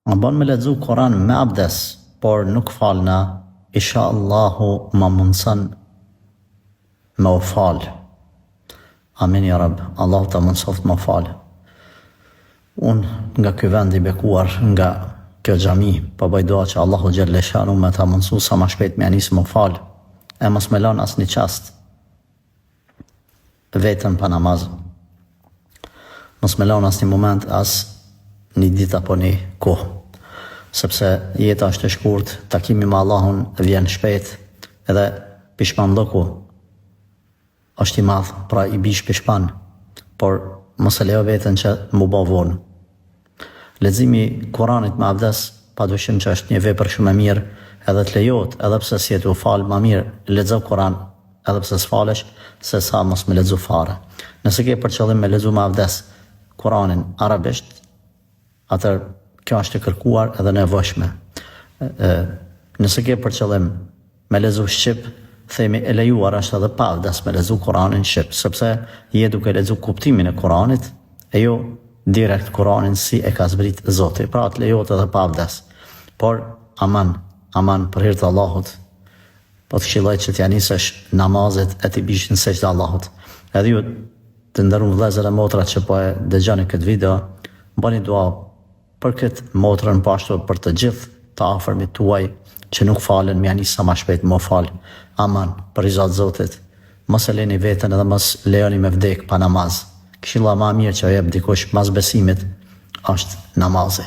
Më bën me lexu Kur'an me abdes, por nuk falna, isha Allahu ma mundson me u fal. Amin ya Rab, Allahu ta mundsoft me fal. Unë nga ky vend i bekuar, nga kjo xhami, po bëj dua që Allahu xhelle shanu me ta mundsu sa më shpejt me anis më fal. E mos me lën asnjë çast vetëm pa namaz. Mos me lën asnjë moment as një ditë apo një kohë. Sepse jeta është e shkurt, takimi me Allahun vjen shpejt, edhe pishmandoku është i madh, pra i bish pishpan, por mos e lejo veten që mu bë vonë. Leximi Kuranit me abdes, padyshim që është një vepër shumë e mirë, edhe të lejohet, edhe pse si tu fal më mirë, lexo Kur'an, edhe pse s'falesh, se sa mos me lexo fare. Nëse ke për qëllim me lexu me abdes Kur'anin arabisht, atër kjo është e kërkuar edhe nevojshme. Nëse ke për qëllim me lexu shqip, themi e lejuar është edhe pa abdes me lexu Kur'anin shqip, sepse je duke lexu kuptimin e Kur'anit, e jo direkt Kur'anin si e ka zbrit Zoti. Pra të lejohet edhe pa abdes. Por aman për hir të Allahut, po të këshilloj që t'ja nisësh namazet e t'i bish në sejdë Allahut. Edhe ju të nderuar vëllezër e motra që po e dëgjoni këtë video, bëni dua për këtë motrën, po ashtu për të gjithë të afërmit tuaj që nuk falen, më janë sa më shpejt më fal. Aman për rizat Zotit. Mos e leni veten edhe mos lejoni me vdek pa namaz. Këshilla më e mirë që jep dikush mas besimit është namazi.